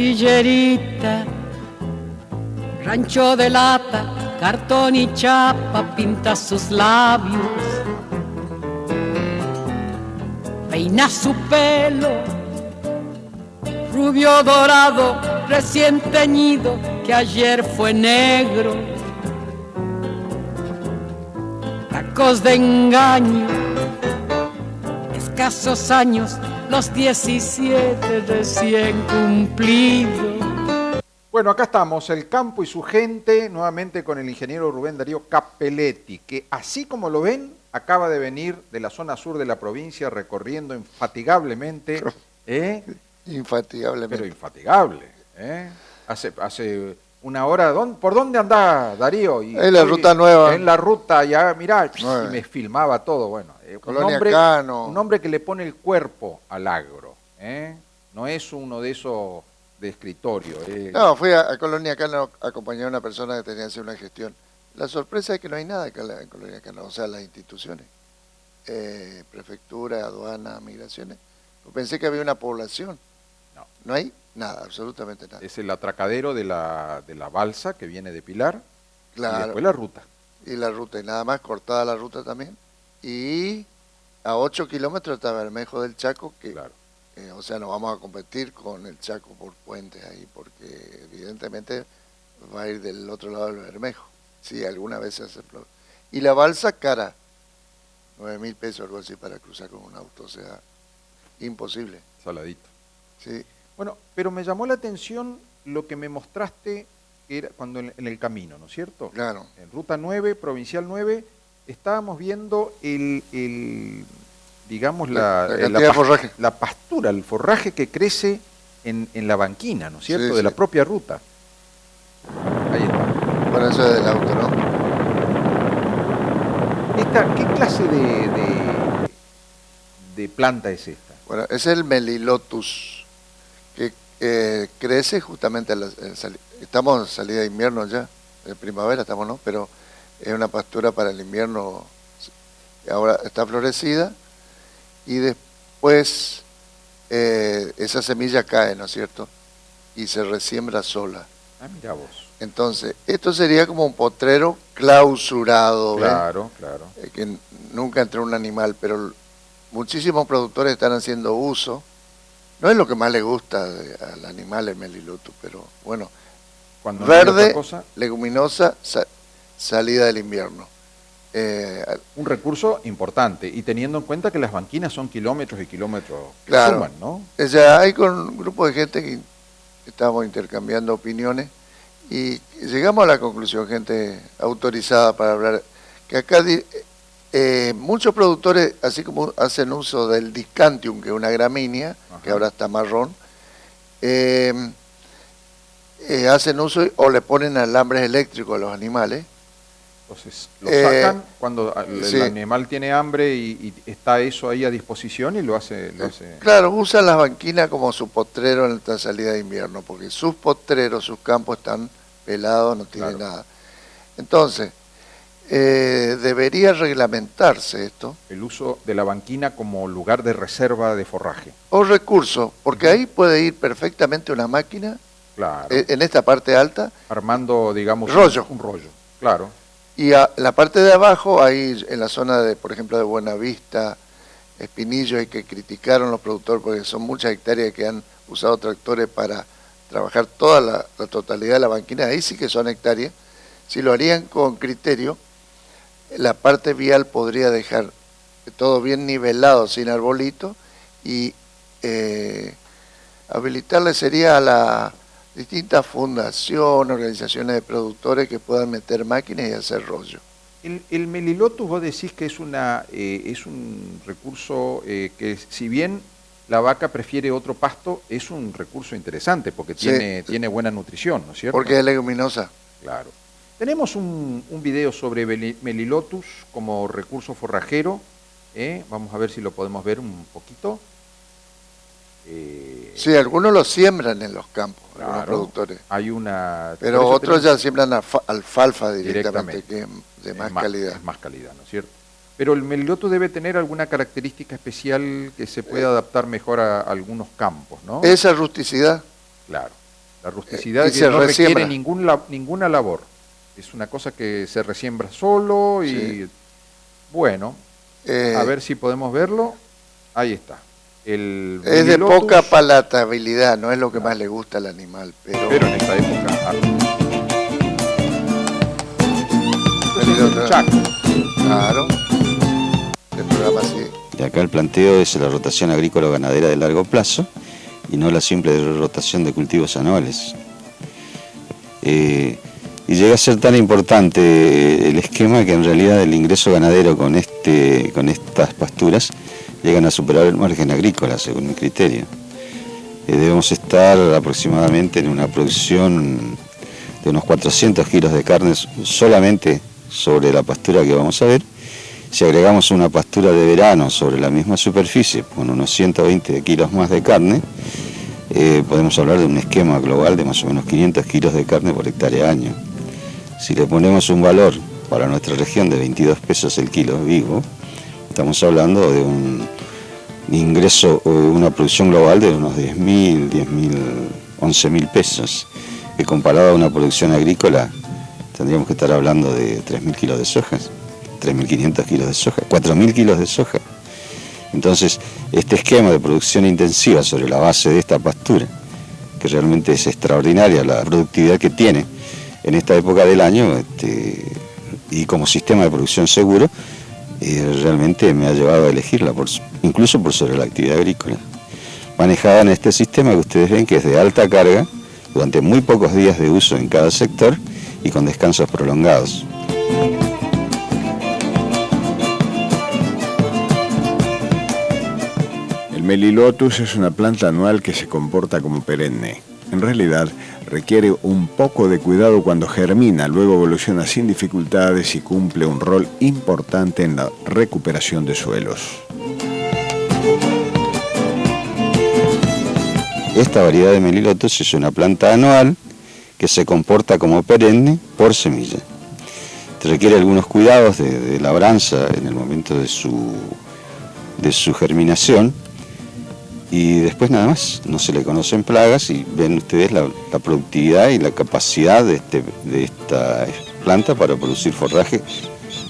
Villerita, rancho de lata, cartón y chapa, pinta sus labios, peina su pelo, rubio dorado, recién teñido, que ayer fue negro, tacos de engaño, escasos años, los 17 recién cumplidos. Bueno, acá estamos, el campo y su gente, nuevamente con el ingeniero Rubén Darío Cappelletti, que así como lo ven, acaba de venir de la zona sur de la provincia, recorriendo infatigablemente. Infatigablemente. Pero infatigable. Hace una hora, ¿por dónde anda Darío? En la ruta nueva. En la ruta, ya, mirá, y me filmaba todo. Bueno, Colonia Cano. Un hombre que le pone el cuerpo al agro. No es uno de esos de escritorio. No, fui a Colonia Cano a acompañar a una persona que tenía que hacer una gestión. La sorpresa es que no hay nada en Colonia Cano, o sea, las instituciones, prefectura, aduana, migraciones. Pensé que había una población. No hay nada, absolutamente nada. Es el atracadero de la balsa que viene de Pilar. Claro. Y después la ruta. Y la ruta, y nada más cortada la ruta también. Y a 8 kilómetros está Bermejo del Chaco, que, claro. O sea, no vamos a competir con el Chaco por puentes ahí, porque evidentemente va a ir del otro lado del Bermejo. Sí, alguna vez se hace. Y la balsa cara, 9.000 pesos algo así para cruzar con un auto, o sea, imposible. Saladito. Sí. Bueno, pero me llamó la atención lo que me mostraste era cuando en el camino, ¿no es cierto? Claro. En Ruta 9, Provincial 9, estábamos viendo digamos, la forraje. La pastura, el forraje que crece en la banquina, ¿no es cierto? Sí, de la propia ruta. Ahí está. Bueno, eso es del auto, ¿no? ¿Qué clase de planta es esta? Bueno, es el Melilotus, que crece justamente estamos en salida de invierno ya, de primavera estamos, ¿no? Pero es una pastura para el invierno, ahora está florecida, y después esa semilla cae, ¿no es cierto? Y se resiembra sola. Ah, mira vos. Entonces, esto sería como un potrero clausurado, ¿ves? Claro, claro. Que nunca entró un animal, pero muchísimos productores están haciendo uso. No es lo que más le gusta al animal el Melilotus, pero bueno, cuando verde, no cosa, leguminosa, salida del invierno. Un recurso importante, y teniendo en cuenta que las banquinas son kilómetros y kilómetros que claro, suman, ¿no? Ya hay con un grupo de gente que estamos intercambiando opiniones y llegamos a la conclusión, gente autorizada para hablar, que acá muchos productores, así como hacen uso del Discantium, que es una gramínea, ajá, que ahora está marrón, hacen uso o le ponen alambres eléctricos a los animales. Entonces lo sacan cuando sí, el animal tiene hambre y está eso ahí a disposición y lo hace. Claro, usan las banquinas como su potrero en esta salida de invierno, porque sus potreros, sus campos están pelados, no tienen claro, nada. Entonces, debería reglamentarse esto. El uso de la banquina como lugar de reserva de forraje. O recurso, porque ahí puede ir perfectamente una máquina, claro, en esta parte alta, armando, digamos, rollo. Un rollo, claro. Y a la parte de abajo, ahí en la zona de, por ejemplo, de Buenavista, Espinillo, y que criticaron los productores porque son muchas hectáreas que han usado tractores para trabajar toda la totalidad de la banquina, ahí sí que son hectáreas. Si lo harían con criterio, la parte vial podría dejar todo bien nivelado, sin arbolito, y habilitarle sería a la distintas fundaciones, organizaciones de productores que puedan meter máquinas y hacer rollo. El Melilotus, vos decís que es un recurso que, si bien la vaca prefiere otro pasto, es un recurso interesante porque tiene buena nutrición, ¿no es cierto? Porque es leguminosa. Claro. Tenemos un video sobre Melilotus como recurso forrajero. Vamos a ver si lo podemos ver un poquito. Sí, algunos lo siembran en los campos, claro, algunos productores. Hay una, pero otros ya siembran alfalfa directamente, que es de más calidad. Es más calidad, ¿no es cierto? Pero el Melilotus debe tener alguna característica especial que se pueda adaptar mejor a algunos campos, ¿no? Esa rusticidad. Claro. La rusticidad y que se no resiembra. requiere ninguna labor. Es una cosa que se resiembra solo y Sí. bueno, Eh, a ver si podemos verlo. Ahí está. El es de Melilotus, poca palatabilidad, no es lo que más le gusta al animal, pero en esta época. Melilotus, Chaco. claro, el programa sí. Y acá el planteo es la rotación agrícola-ganadera de largo plazo y no la simple rotación de cultivos anuales. Y llega a ser tan importante el esquema que en realidad el ingreso ganadero con estas pasturas llegan a superar el margen agrícola, según mi criterio. Debemos estar aproximadamente en una producción de unos 400 kilos de carne solamente sobre la pastura que vamos a ver. Si agregamos una pastura de verano sobre la misma superficie con unos 120 kilos más de carne, podemos hablar de un esquema global de más o menos 500 kilos de carne por hectárea año. Si le ponemos un valor para nuestra región de 22 pesos el kilo vivo, estamos hablando de un ingreso o una producción global de unos 11.000 pesos, que comparado a una producción agrícola tendríamos que estar hablando de 3.000 kilos de soja, 3.500 kilos de soja, 4.000 kilos de soja. Entonces, este esquema de producción intensiva sobre la base de esta pastura, que realmente es extraordinaria la productividad que tiene en esta época del año, y como sistema de producción seguro, realmente me ha llevado a elegirla, incluso por sobre la actividad agrícola. Manejada en este sistema que ustedes ven que es de alta carga, durante muy pocos días de uso en cada sector y con descansos prolongados. El Melilotus es una planta anual que se comporta como perenne. En realidad, requiere un poco de cuidado cuando germina, luego evoluciona sin dificultades y cumple un rol importante en la recuperación de suelos. Esta variedad de Melilotus es una planta anual que se comporta como perenne por semilla. Requiere algunos cuidados de labranza en el momento de su germinación. Y después nada más, no se le conocen plagas y ven ustedes la productividad y la capacidad de esta planta para producir forraje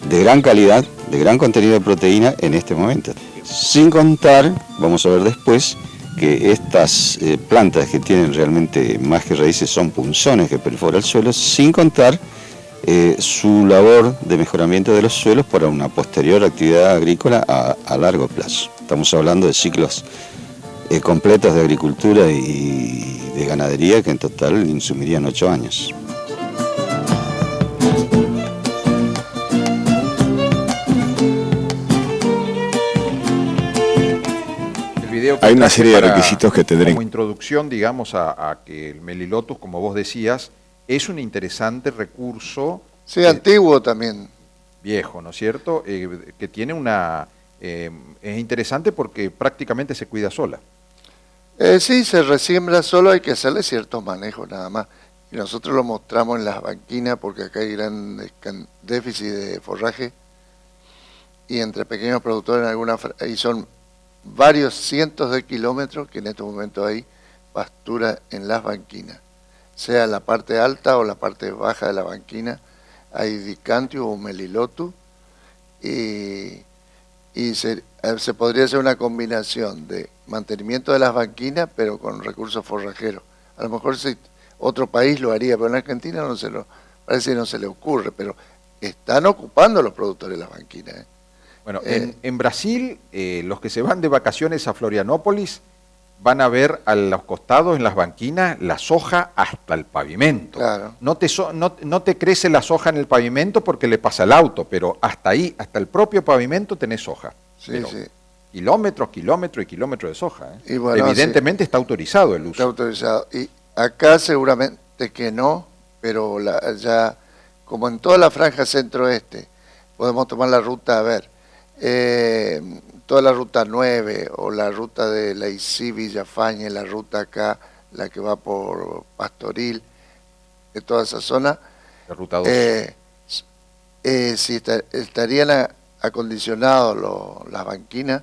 de gran calidad, de gran contenido de proteína en este momento. Sin contar, vamos a ver después, que estas plantas que tienen realmente más que raíces son punzones que perforan el suelo, sin contar su labor de mejoramiento de los suelos para una posterior actividad agrícola a largo plazo. Estamos hablando de ciclos completos de agricultura y de ganadería que en total insumirían 8 años. El video que Hay una traje serie de para- requisitos que tendrán. Como introducción, digamos, a que el Melilotus, como vos decías, es un interesante recurso Sí, antiguo también. viejo, ¿no es cierto? Que tiene es interesante porque prácticamente se cuida sola. Sí, se resiembra solo, hay que hacerle ciertos manejos nada más. Y nosotros lo mostramos en las banquinas porque acá hay gran déficit de forraje y entre pequeños productores y son varios cientos de kilómetros que en este momento hay pastura en las banquinas. Sea la parte alta o la parte baja de la banquina, hay Dicantius o Melilotus y se podría hacer una combinación de mantenimiento de las banquinas, pero con recursos forrajeros. A lo mejor si otro país lo haría, pero en Argentina parece que no se le ocurre, pero están ocupando los productores de las banquinas. Bueno, en Brasil, los que se van de vacaciones a Florianópolis van a ver a los costados en las banquinas la soja hasta el pavimento. Claro. No te crece la soja en el pavimento porque le pasa el auto, pero hasta ahí, hasta el propio pavimento tenés soja. Sí, Pero sí. kilómetros, kilómetros y kilómetros de soja. Y bueno, evidentemente está autorizado el uso. Está autorizado. Y acá seguramente que no, pero ya como en toda la franja centro-este, podemos tomar la ruta, a ver, toda la ruta 9 o la ruta de la Icí, Villafañe, la ruta acá, la que va por Pastoril, de toda esa zona, La ruta 2. si estarían acondicionados las banquinas,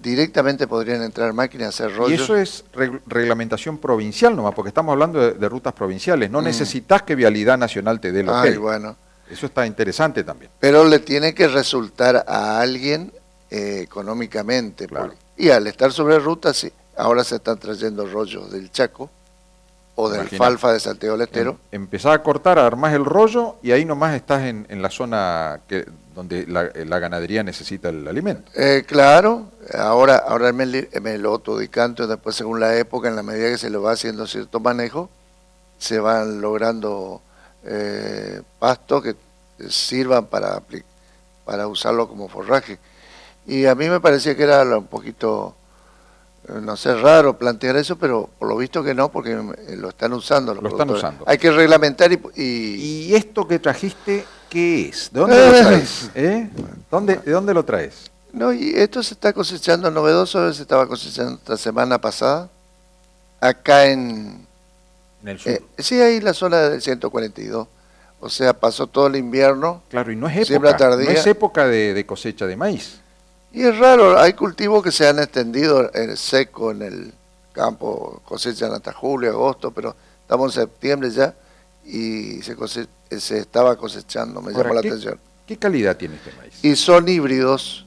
directamente podrían entrar máquinas a hacer rollos. Y eso es reglamentación provincial nomás, porque estamos hablando de rutas provinciales. No necesitas que Vialidad Nacional te dé el ok. Ay, bueno. Eso está interesante también. Pero le tiene que resultar a alguien económicamente. Claro. Y al estar sobre ruta, sí. Ahora se están trayendo rollos del Chaco o del Imagina. Falfa de Santiago del Estero. Empezás a cortar, armás el rollo y ahí nomás estás en la zona donde la ganadería necesita el alimento. Claro, ahora me lo autodicanto, después según la época, en la medida que se le va haciendo cierto manejo, se van logrando pastos que sirvan para usarlo como forraje. Y a mí me parecía que era un poquito, no sé, raro plantear eso, pero por lo visto que no, porque lo están usando los Lo están productores. usando. Hay que reglamentar ¿Y esto que trajiste, qué es? ¿De dónde lo traes? ¿De dónde lo traes? No, y esto se está cosechando novedoso, se estaba cosechando esta semana pasada, acá En el sur. sí, ahí en la zona del 142. O sea, pasó todo el invierno. Claro, y no es siembra época, tardía. no es época de cosecha de maíz. Y es raro, hay cultivos que se han extendido en el seco, en el campo, cosechan hasta julio, agosto, pero estamos en septiembre ya y se estaba cosechando, me Ahora, llamó la ¿qué- atención. ¿Qué calidad tiene este maíz? Y son híbridos.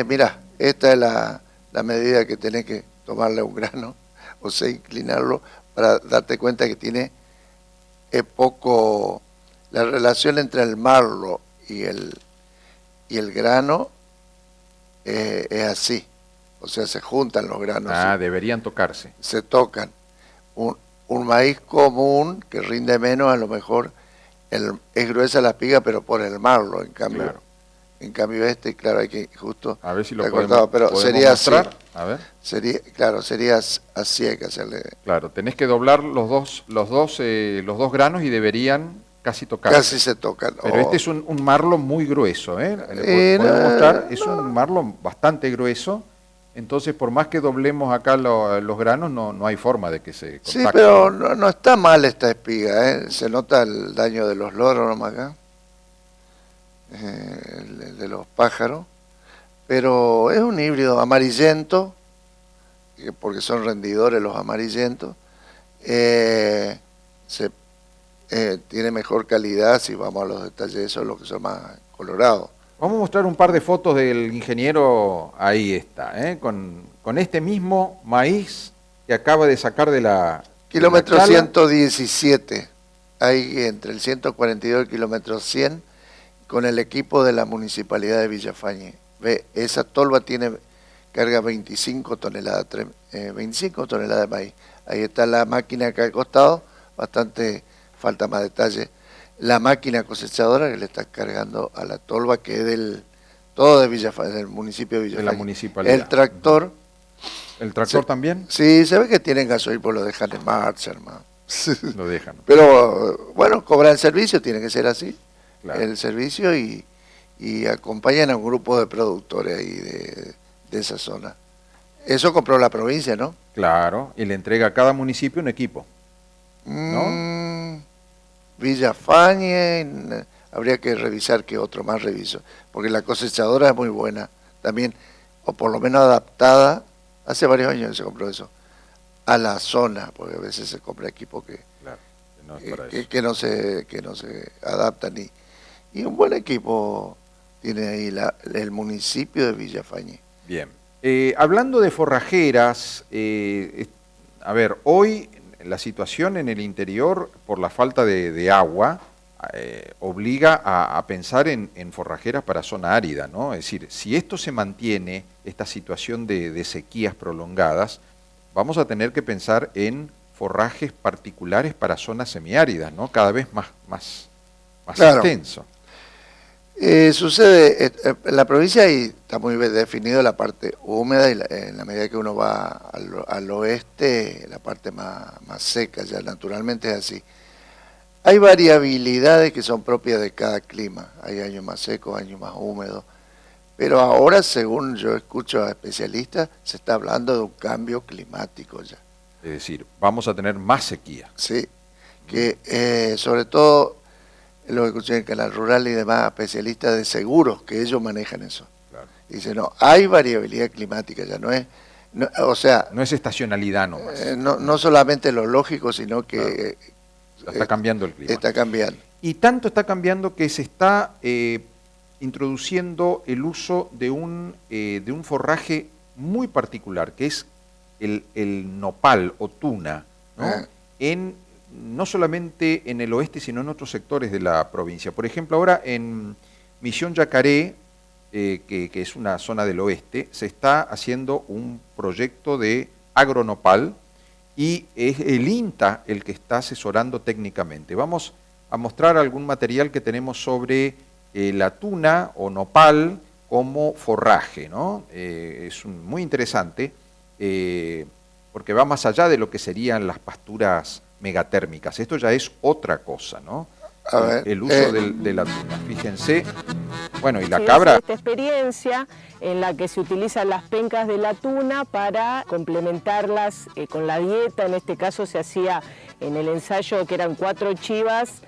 Mirá, esta es la medida que tenés que tomarle a un grano, o sea, inclinarlo para darte cuenta que tiene poco, la relación entre el marlo y el grano es así, o sea, se juntan los granos, Deberían tocarse. se tocan. Un maíz común que rinde menos, a lo mejor es gruesa la espiga, pero por el marlo, en cambio. Claro. En cambio claro, hay que justo... A ver si lo está podemos, cortado, pero podemos sería mostrar. así. A ver. Sería así, hay que hacerle... Claro, tenés que doblar los dos granos y deberían casi tocarse. Casi se tocan. Pero este es un marlo muy grueso, ¿eh? Podemos mostrar, es un marlo bastante grueso. Entonces, por más que doblemos acá los granos, no hay forma de que se contacten. Sí, pero no está mal esta espiga, ¿eh? Se nota el daño de los loros nomás acá, el de los pájaros, pero es un híbrido amarillento, porque son rendidores los amarillentos, tiene mejor calidad, si vamos a los detalles, eso es lo que son más colorados. Vamos a mostrar un par de fotos del ingeniero, ahí está, con este mismo maíz que acaba de sacar de la... Kilómetro de la chala. 117, ahí entre el 142 y el kilómetro 100, con el equipo de la Municipalidad de Villafañe. Ve, esa tolva carga 25 toneladas de maíz. Ahí está la máquina acá al costado, falta más detalle. La máquina cosechadora que le está cargando a la tolva, que es todo de Villafañe, del municipio de Villafañe. De la municipalidad. El tractor. ¿El tractor también? Sí, se ve que tienen gasoil, pues lo dejan en marcha, hermano. Lo dejan. Pero bueno, cobran el servicio, tiene que ser así. Claro. El servicio y acompañan a un grupo de productores ahí de esa zona. Eso compró la provincia, ¿no? Claro, y le entrega a cada municipio un equipo. ¿No? Villafañe, habría que revisar qué otro más reviso, porque la cosechadora es muy buena también, o por lo menos adaptada, hace varios años que se compró eso, a la zona, porque a veces se compra equipo Claro, no es para eso. que no se adaptan, y un buen equipo tiene ahí el municipio de Villafañe. Bien. Hablando de forrajeras, a ver, hoy la situación en el interior, por la falta de agua, obliga a pensar en forrajeras para zona árida, ¿no? Es decir, si esto se mantiene, esta situación de sequías prolongadas, vamos a tener que pensar en forrajes particulares para zonas semiáridas, ¿no? Cada vez más Claro. extenso. Sucede, en la provincia ahí está muy bien definido la parte húmeda, y en la medida que uno va al oeste, la parte más seca, ya naturalmente es así. Hay variabilidades que son propias de cada clima, hay años más secos, años más húmedos, pero ahora, según yo escucho a especialistas, se está hablando de un cambio climático ya. Es decir, vamos a tener más sequía. Sí, que sobre todo lo que escuché en el canal rural y demás, especialistas de seguros, que ellos manejan eso. Claro. Dice, no, hay variabilidad climática, ya no es, o sea... No es estacionalidad nomás. No solamente lo lógico, sino que... Está cambiando el clima. Está cambiando. Y tanto está cambiando que se está introduciendo el uso de un forraje muy particular, que es el nopal o tuna, ¿no? No solamente en el oeste, sino en otros sectores de la provincia. Por ejemplo, ahora en Misión Yacaré, que es una zona del oeste, se está haciendo un proyecto de agronopal y es el INTA el que está asesorando técnicamente. Vamos a mostrar algún material que tenemos sobre la tuna o nopal como forraje, ¿no? Es muy interesante porque va más allá de lo que serían las pasturas megatérmicas. Esto ya es otra cosa, ¿no? A ver, el uso de la tuna. Fíjense, bueno, y la Sí, cabra... esta experiencia en la que se utilizan las pencas de la tuna para complementarlas con la dieta. En este caso se hacía en el ensayo que eran 4 chivas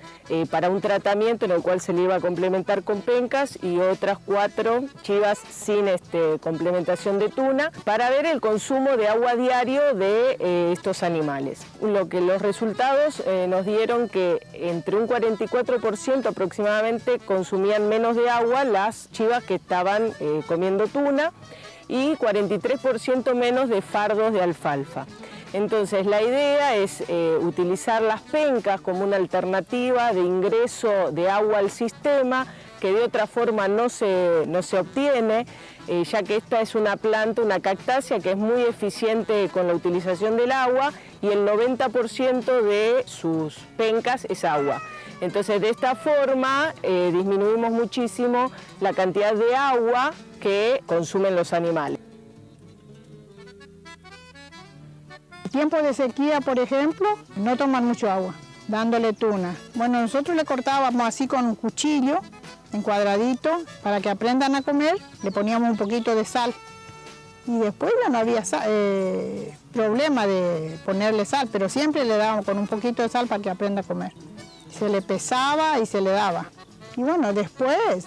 para un tratamiento en el cual se le iba a complementar con pencas y otras 4 chivas sin complementación de tuna para ver el consumo de agua diario de estos animales. Los resultados nos dieron que entre un 44% aproximadamente consumían menos de agua las chivas que estaban comiendo tuna y 43% menos de fardos de alfalfa. Entonces la idea es utilizar las pencas como una alternativa de ingreso de agua al sistema que de otra forma no se obtiene, ya que esta es una planta, una cactácea que es muy eficiente con la utilización del agua y el 90% de sus pencas es agua. Entonces de esta forma disminuimos muchísimo la cantidad de agua que consumen los animales. En tiempos de sequía, por ejemplo, no toman mucho agua, dándole tuna. Bueno, nosotros le cortábamos así con un cuchillo, en cuadradito, para que aprendan a comer, le poníamos un poquito de sal. Y después ya no había problema de ponerle sal, pero siempre le dábamos con un poquito de sal para que aprenda a comer. Se le pesaba y se le daba. Y bueno, después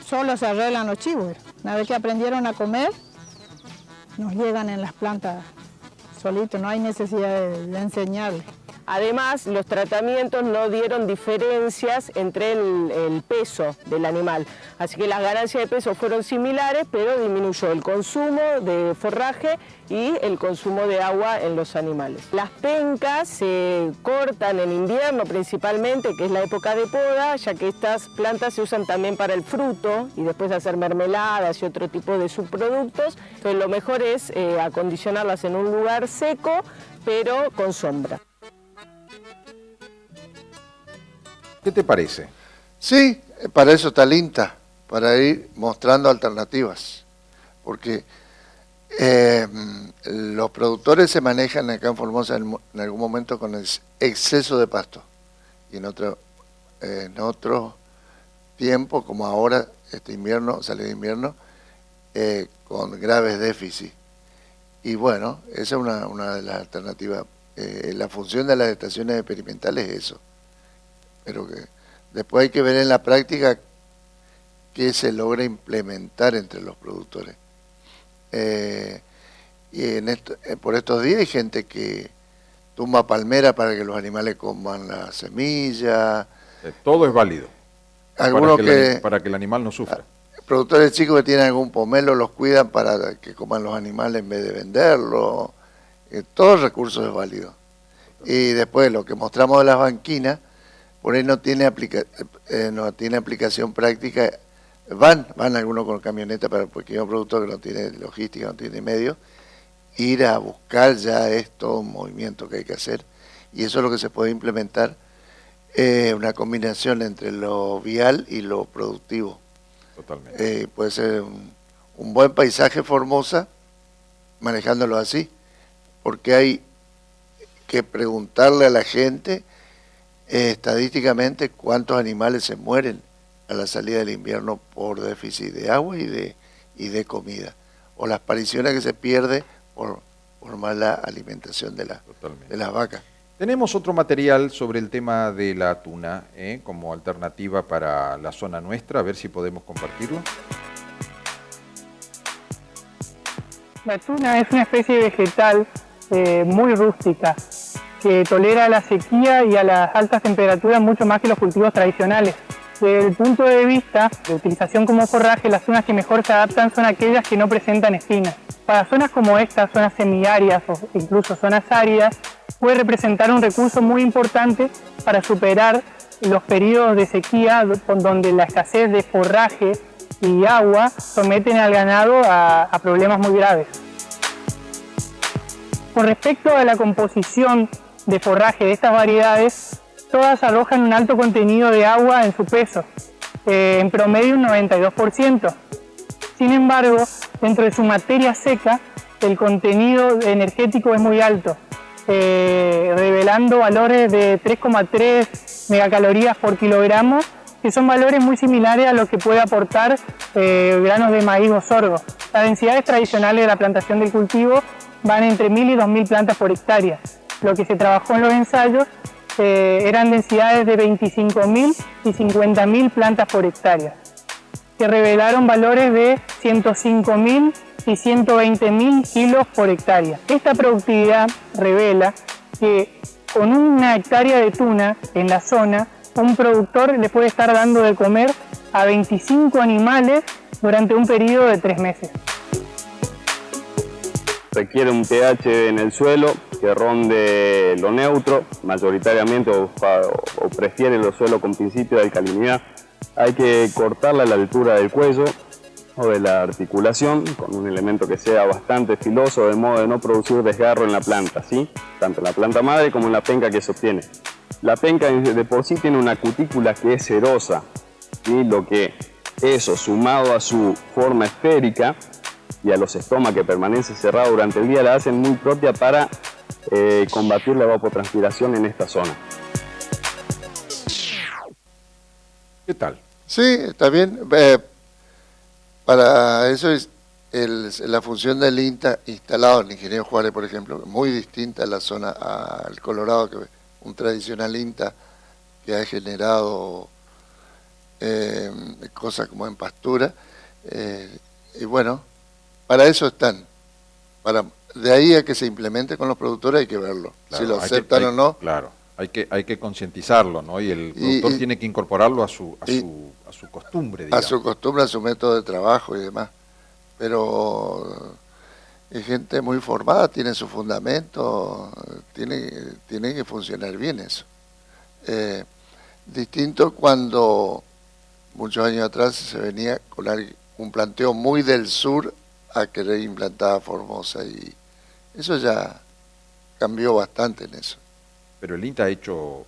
solo se arreglan los chivos. Una vez que aprendieron a comer, nos llegan en las plantas solitos, no hay necesidad de enseñarles. Además, los tratamientos no dieron diferencias entre el peso del animal, así que las ganancias de peso fueron similares, pero disminuyó el consumo de forraje y el consumo de agua en los animales. Las pencas se cortan en invierno principalmente, que es la época de poda, ya que estas plantas se usan también para el fruto y después hacer mermeladas y otro tipo de subproductos. Entonces lo mejor es acondicionarlas en un lugar seco, pero con sombra. ¿Qué te parece? Sí, para eso está el INTA, para ir mostrando alternativas, porque los productores se manejan acá en Formosa en algún momento con el exceso de pasto, y en otro tiempo, como ahora, este invierno, salida de invierno, con graves déficits. Y bueno, esa es una de las alternativas. La función de las estaciones experimentales es eso. Pero que después hay que ver en la práctica qué se logra implementar entre los productores. Y por estos días hay gente que tumba palmera para que los animales coman la semilla. Todo es válido. Algunos para que el animal no sufra. Productores chicos que tienen algún pomelo los cuidan para que coman los animales en vez de venderlo. Todo recurso es válido. Y después lo que mostramos de las banquinas, por ahí no tiene aplicación práctica. Van algunos con camioneta para el pequeño productor que no tiene logística, no tiene medios. Ir a buscar ya es todo un movimiento que hay que hacer. Y eso es lo que se puede implementar, una combinación entre lo vial y lo productivo. Totalmente. Puede ser un buen paisaje Formosa, manejándolo así, porque hay que preguntarle a la gente estadísticamente cuántos animales se mueren a la salida del invierno por déficit de agua y de comida, o las apariciones que se pierde por mala alimentación de las vacas. Tenemos otro material sobre el tema de la tuna, como alternativa para la zona nuestra, a ver si podemos compartirlo. La tuna es una especie vegetal muy rústica, que tolera la sequía y a las altas temperaturas mucho más que los cultivos tradicionales. Desde el punto de vista de utilización como forraje, las tunas que mejor se adaptan son aquellas que no presentan espinas. Para zonas como estas, zonas semiáridas o incluso zonas áridas, puede representar un recurso muy importante para superar los periodos de sequía donde la escasez de forraje y agua someten al ganado a problemas muy graves. Con respecto a la composición de forraje de estas variedades, todas arrojan un alto contenido de agua en su peso, en promedio un 92%. Sin embargo, dentro de su materia seca, el contenido energético es muy alto, revelando valores de 3,3 megacalorías por kilogramo, que son valores muy similares a los que puede aportar granos de maíz o sorgo. Las densidades tradicionales de la plantación del cultivo van entre 1.000 y 2.000 plantas por hectárea. Lo que se trabajó en los ensayos eran densidades de 25.000 y 50.000 plantas por hectárea, que revelaron valores de 105.000 y 120.000 kilos por hectárea. Esta productividad revela que con una hectárea de tuna en la zona, un productor le puede estar dando de comer a 25 animales durante un periodo de 3 meses. Requiere un pH en el suelo que ronde lo neutro, mayoritariamente, o prefiere los suelos con principio de alcalinidad. Hay que cortarla a la altura del cuello o de la articulación con un elemento que sea bastante filoso, de modo de no producir desgarro en la planta, ¿sí? Tanto en la planta madre como en la penca que se obtiene. La penca de por sí tiene una cutícula que es serosa, ¿sí? Lo que eso, sumado a su forma esférica y a los estomas que permanecen cerrados durante el día, la hacen muy propia para combatir la evapotranspiración en esta zona. ¿Qué tal? Sí, está bien. Para eso es la función del INTA instalado, el ingeniero Juárez, por ejemplo, muy distinta a la zona al Colorado, que un tradicional INTA que ha generado cosas como en pastura. Y bueno, para eso están. De ahí a que se implemente con los productores hay que verlo, claro, si lo aceptan o no. Claro, hay que concientizarlo, ¿no? Y el productor tiene que incorporarlo a su costumbre, digamos. A su costumbre, a su método de trabajo y demás. Pero es gente muy formada, tiene su fundamento, tiene que funcionar bien eso. Distinto cuando muchos años atrás se venía con un planteo muy del sur a querer implantar a Formosa, y eso ya cambió bastante en eso. Pero el INTA ha hecho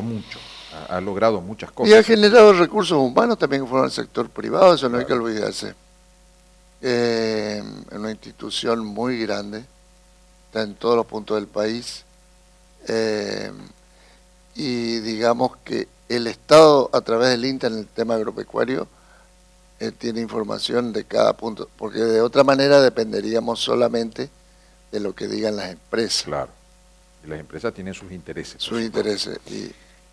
mucho, ha logrado muchas cosas. Y ha generado recursos humanos también que fueron al sector privado, eso no hay que olvidarse. Es una institución muy grande, está en todos los puntos del país, y digamos que el Estado a través del INTA en el tema agropecuario tiene información de cada punto, porque de otra manera dependeríamos solamente de lo que digan las empresas. Claro, y las empresas tienen sus intereses. Sus intereses.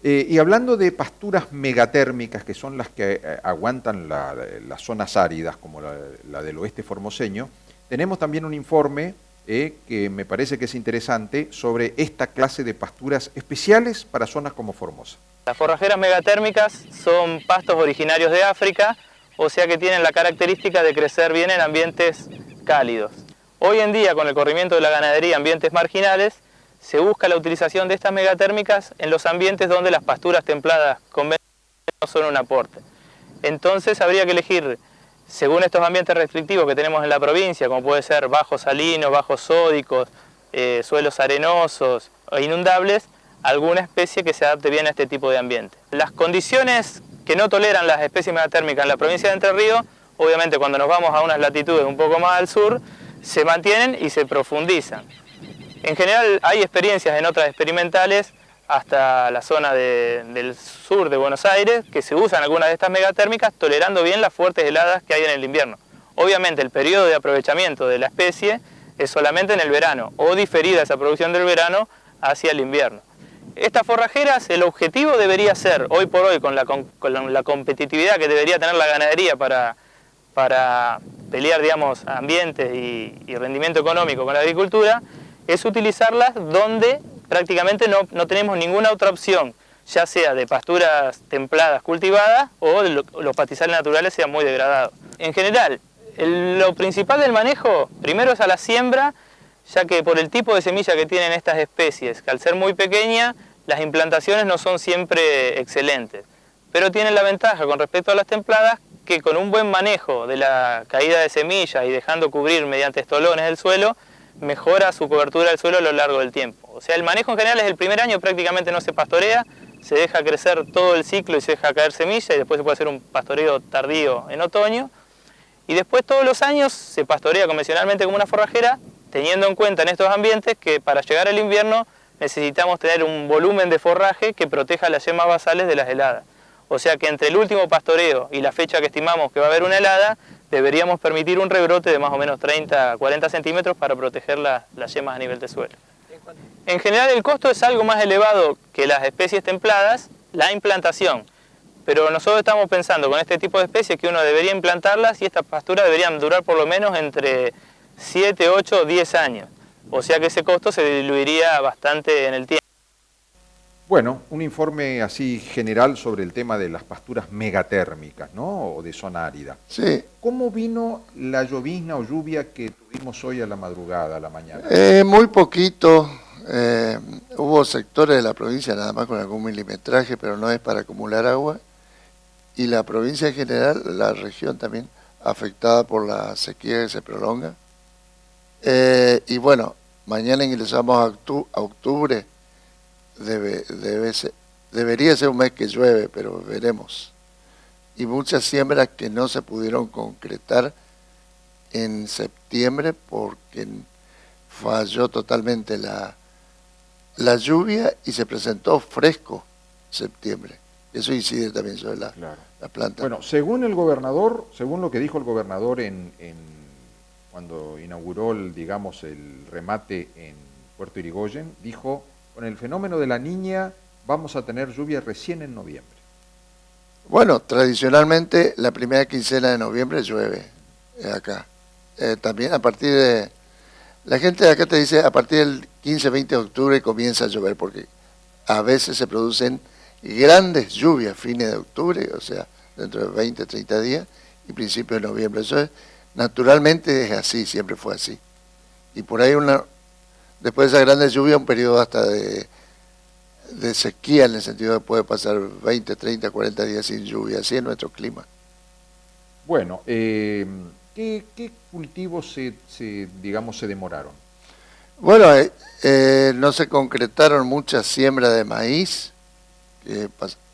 Y hablando de pasturas megatérmicas, que son las que aguantan las zonas áridas, como la del oeste formoseño, tenemos también un informe que me parece que es interesante sobre esta clase de pasturas especiales para zonas como Formosa. Las forrajeras megatérmicas son pastos originarios de África, o sea que tienen la característica de crecer bien en ambientes cálidos. Hoy en día, con el corrimiento de la ganadería en ambientes marginales, se busca la utilización de estas megatérmicas en los ambientes donde las pasturas templadas convencionales no son un aporte. Entonces habría que elegir, según estos ambientes restrictivos que tenemos en la provincia, como puede ser bajos salinos, bajos sódicos, suelos arenosos o inundables, alguna especie que se adapte bien a este tipo de ambiente. Las condiciones que no toleran las especies megatérmicas en la provincia de Entre Ríos, obviamente cuando nos vamos a unas latitudes un poco más al sur, se mantienen y se profundizan. En general hay experiencias en otras experimentales, hasta la zona del sur de Buenos Aires, que se usan algunas de estas megatérmicas tolerando bien las fuertes heladas que hay en el invierno. Obviamente el periodo de aprovechamiento de la especie es solamente en el verano, o diferida esa producción del verano hacia el invierno. Estas forrajeras, el objetivo debería ser, hoy por hoy, con la competitividad que debería tener la ganadería para pelear, digamos, ambientes y rendimiento económico con la agricultura, es utilizarlas donde prácticamente no tenemos ninguna otra opción, ya sea de pasturas templadas cultivadas o los pastizales naturales sean muy degradados. En general, lo principal del manejo, primero es a la siembra, ya que por el tipo de semilla que tienen estas especies, que al ser muy pequeña, las implantaciones no son siempre excelentes, pero tienen la ventaja con respecto a las templadas que con un buen manejo de la caída de semillas y dejando cubrir mediante estolones el suelo, mejora su cobertura del suelo a lo largo del tiempo. O sea, el manejo en general es el primer año, prácticamente no se pastorea, se deja crecer todo el ciclo y se deja caer semilla y después se puede hacer un pastoreo tardío en otoño. Y después todos los años se pastorea convencionalmente como una forrajera, teniendo en cuenta en estos ambientes que para llegar al invierno necesitamos tener un volumen de forraje que proteja las yemas basales de las heladas. O sea que entre el último pastoreo y la fecha que estimamos que va a haber una helada, deberíamos permitir un rebrote de más o menos 30 a 40 centímetros para proteger las yemas a nivel de suelo. En general el costo es algo más elevado que las especies templadas, la implantación. Pero nosotros estamos pensando con este tipo de especies que uno debería implantarlas y estas pasturas deberían durar por lo menos entre 7, 8 o 10 años. O sea que ese costo se diluiría bastante en el tiempo. Bueno, un informe así general sobre el tema de las pasturas megatérmicas, ¿no? O de zona árida. Sí. ¿Cómo vino la llovizna o lluvia que tuvimos hoy a la madrugada, a la mañana? Muy poquito. Hubo sectores de la provincia nada más con algún milimetraje, pero no es para acumular agua. Y la provincia en general, la región también, afectada por la sequía que se prolonga. Y bueno, mañana ingresamos a octubre. Debería ser un mes que llueve, pero veremos. Y muchas siembras que no se pudieron concretar en septiembre porque falló totalmente la lluvia y se presentó fresco septiembre. Eso incide también sobre la planta. Bueno, según el gobernador, según lo que dijo el gobernador cuando inauguró el remate en Puerto Irigoyen, dijo: con el fenómeno de la Niña vamos a tener lluvia recién en noviembre. Bueno, tradicionalmente la primera quincena de noviembre llueve acá. También a partir de... La gente de acá te dice a partir del 15-20 de octubre comienza a llover, porque a veces se producen grandes lluvias fines de octubre, o sea, dentro de 20-30 días, y principios de noviembre. Eso es, naturalmente es así, siempre fue así. Y por ahí después de esa grande lluvia, un periodo hasta de sequía, en el sentido de que puede pasar 20, 30, 40 días sin lluvia, así es nuestro clima. Bueno, ¿qué cultivos se demoraron? Bueno, no se concretaron muchas siembras de maíz, que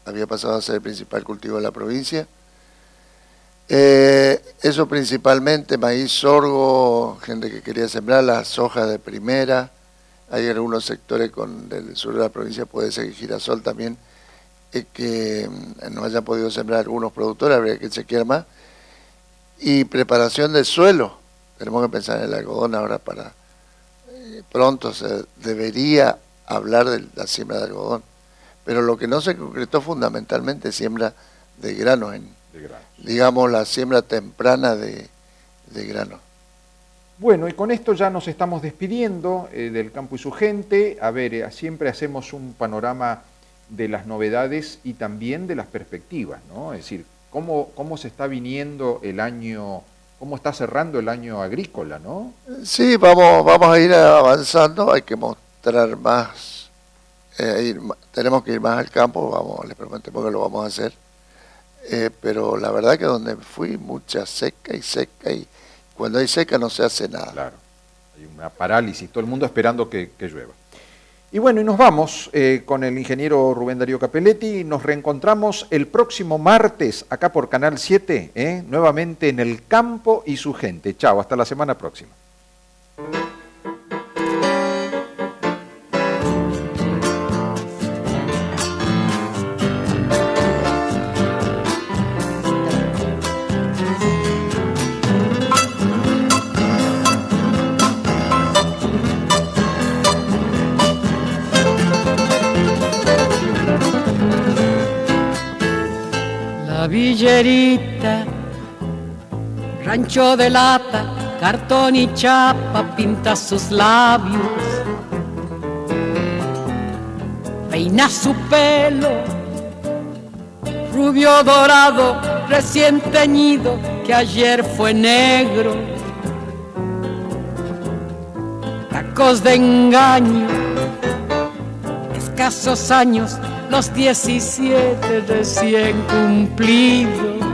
había pasado a ser el principal cultivo de la provincia. Eso principalmente, maíz, sorgo, gente que quería sembrar, la soja de primera. Hay algunos sectores del sur de la provincia, puede ser girasol también, que no hayan podido sembrar algunos productores, habría que chequear más. Y preparación del suelo, tenemos que pensar en el algodón ahora para... pronto se debería hablar de la siembra de algodón, pero lo que no se concretó fundamentalmente es siembra de granos, digamos la siembra temprana de granos. Bueno, y con esto ya nos estamos despidiendo del campo y su gente. A ver, siempre hacemos un panorama de las novedades y también de las perspectivas, ¿no? Es decir, cómo se está viniendo el año, cómo está cerrando el año agrícola, ¿no? Sí, vamos a ir avanzando, hay que mostrar más, tenemos que ir más al campo, les prometemos que lo vamos a hacer, pero la verdad que donde fui, mucha seca, y cuando hay seca no se hace nada. Claro, hay una parálisis, todo el mundo esperando que llueva. Y bueno, y nos vamos con el ingeniero Rubén Darío Cappelletti. Nos reencontramos el próximo martes acá por Canal 7, nuevamente en El Campo y su gente. Chao, hasta la semana próxima. La villerita rancho de lata, cartón y chapa, pinta sus labios, peina su pelo, rubio dorado, recién teñido, que ayer fue negro, tacos de engaño, escasos años, los 17 recién cumplidos,